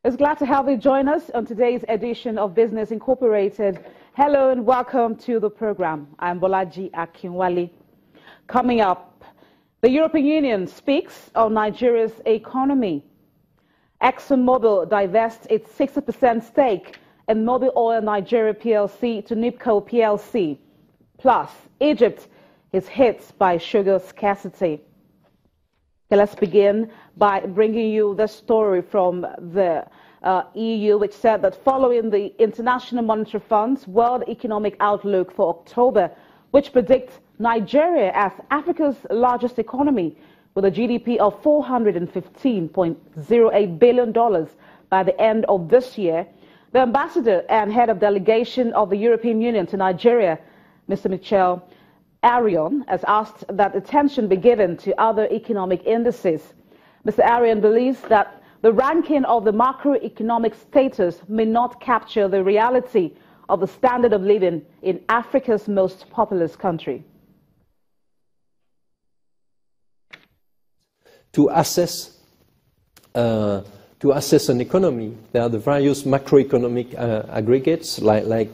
It's glad to have you join us on today's edition of Business Incorporated. Hello and welcome to the program. I'm Bolaji Akinwale. Coming up, the European Union speaks on Nigeria's economy. ExxonMobil divests its 60% stake in Mobil Oil Nigeria PLC to NIPCO PLC. Plus, Egypt is hit by sugar scarcity. Okay, let's begin by bringing you the story from the EU, which said that following the International Monetary Fund's World Economic Outlook for October, which predicts Nigeria as Africa's largest economy with a GDP of $415.08 billion by the end of this year, the ambassador and head of delegation of the European Union to Nigeria, Mr. Michel Arrion, has asked that attention be given to other economic indices. Mr. Arrion believes that the ranking of the macroeconomic status may not capture the reality of the standard of living in Africa's most populous country. To assess an economy, there are the various macroeconomic aggregates, like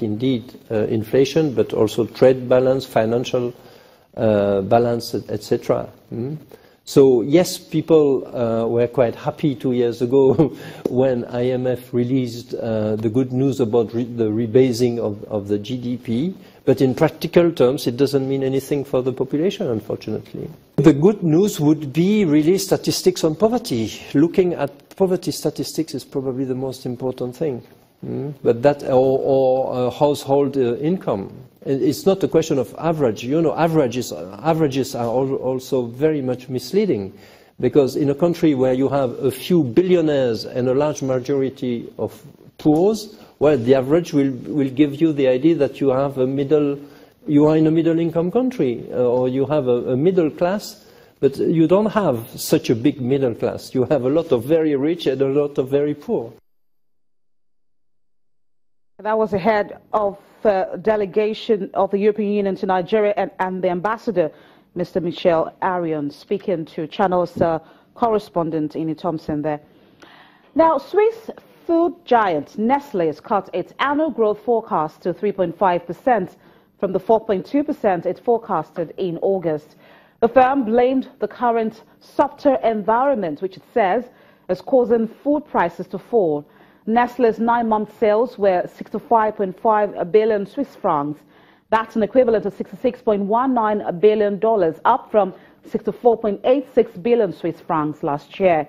indeed inflation, but also trade balance, financial balance, etc. So yes, people were quite happy 2 years ago when IMF released the good news about the rebasing of the GDP, but in practical terms it doesn't mean anything for the population, unfortunately. The good news would be really statistics on poverty. Looking at poverty statistics is probably the most important thing. But that or household income. It's not a question of average. You know, averages are also very much misleading, because in a country where you have a few billionaires and a large majority of poors, well, the average will give you the idea that you are in a middle income country, or you have a middle class, but you don't have such a big middle class. You have a lot of very rich and a lot of very poor. That was the head of delegation of the European Union to Nigeria and the ambassador, Mr. Michel Arrion, speaking to Channel's correspondent, Ini Thompson there. Now, Swiss food giant Nestle has cut its annual growth forecast to 3.5% from the 4.2% it forecasted in August. The firm blamed the current softer environment, which it says is causing food prices to fall. Nestle's 9-month sales were 65.5 billion Swiss francs. That's an equivalent of $66.19 billion, up from 64.86 billion Swiss francs last year.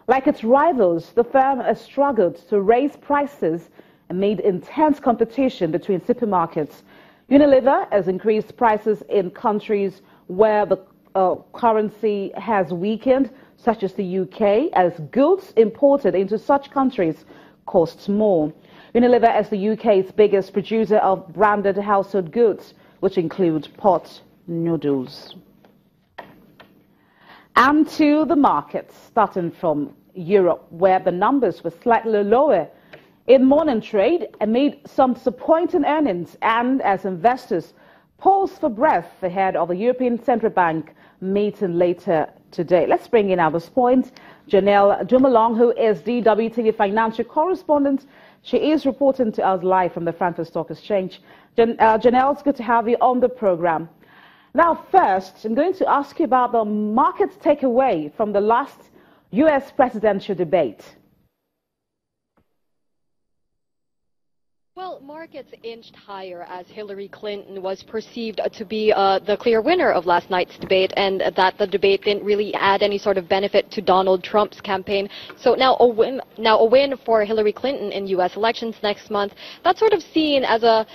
Like its rivals, the firm has struggled to raise prices amid intense competition between supermarkets. Unilever has increased prices in countries where the currency has weakened, such as the UK, as goods imported into such countries costs more. Unilever is the UK's biggest producer of branded household goods, which include pot noodles. And to the markets, starting from Europe, where the numbers were slightly lower in morning trade amid some disappointing earnings and as investors pause for breath ahead of the European Central Bank meeting later today. Let's bring in at this point Janelle Dumalong, who is DWTV financial correspondent. She is reporting to us live from the Frankfurt Stock Exchange. Janelle, it's good to have you on the program. Now, first, I'm going to ask you about the market's takeaway from the last U.S. presidential debate. Well, markets inched higher as Hillary Clinton was perceived to be the clear winner of last night's debate, and that the debate didn't really add any sort of benefit to Donald Trump's campaign. So now a win for Hillary Clinton in U.S. elections next month. That's sort of seen as a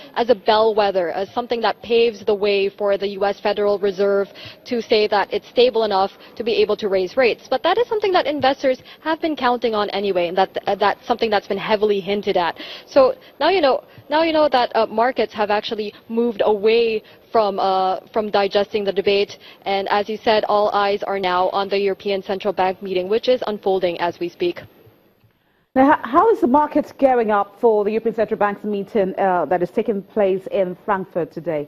bellwether, as something that paves the way for the U.S. Federal Reserve to say that it's stable enough to be able to raise rates. But that is something that investors have been counting on anyway, and that's something that's been heavily hinted at. So now you know that markets have actually moved away from digesting the debate, and as you said, all eyes are now on the European Central Bank meeting, which is unfolding as we speak. Now, how is the market gearing up for the European Central Bank's meeting that is taking place in Frankfurt today?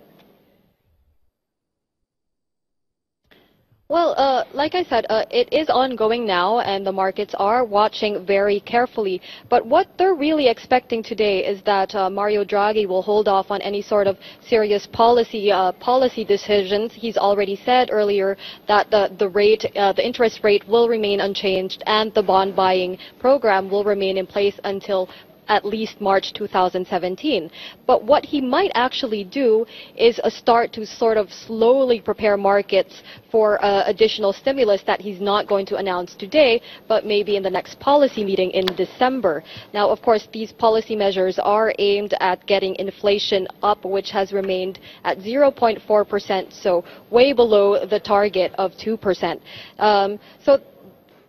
Well, like I said, it is ongoing now, and the markets are watching very carefully. But what they're really expecting today is that Mario Draghi will hold off on any sort of serious policy decisions. He's already said earlier that the interest rate will remain unchanged, and the bond buying program will remain in place until at least March 2017. But what he might actually do is start to sort of slowly prepare markets for additional stimulus that he's not going to announce today, but maybe in the next policy meeting in December. Now, of course, these policy measures are aimed at getting inflation up, which has remained at 0.4%, so way below the target of 2%.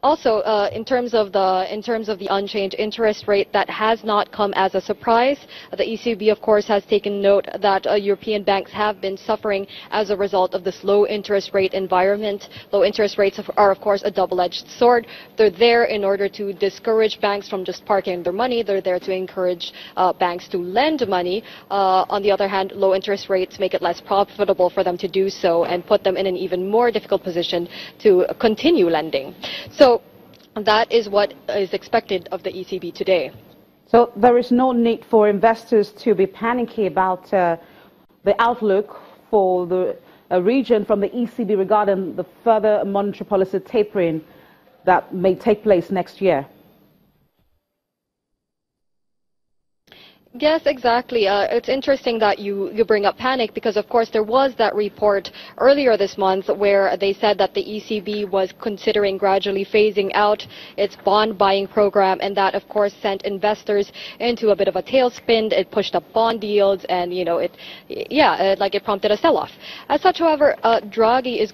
Also, in terms of the unchanged interest rate, that has not come as a surprise. The ECB, of course, has taken note that European banks have been suffering as a result of this low interest rate environment. Low interest rates are, of course, a double-edged sword. They're there in order to discourage banks from just parking their money. They're there to encourage banks to lend money. On the other hand, low interest rates make it less profitable for them to do so and put them in an even more difficult position to continue lending. So that is what is expected of the ECB today. So there is no need for investors to be panicky about the outlook for the region from the ECB regarding the further monetary policy tapering that may take place next year. Yes, exactly. It's interesting that you bring up panic because, of course, there was that report earlier this month where they said that the ECB was considering gradually phasing out its bond buying program, and that, of course, sent investors into a bit of a tailspin. It pushed up bond yields, and it prompted a sell-off. As such, however, Draghi is going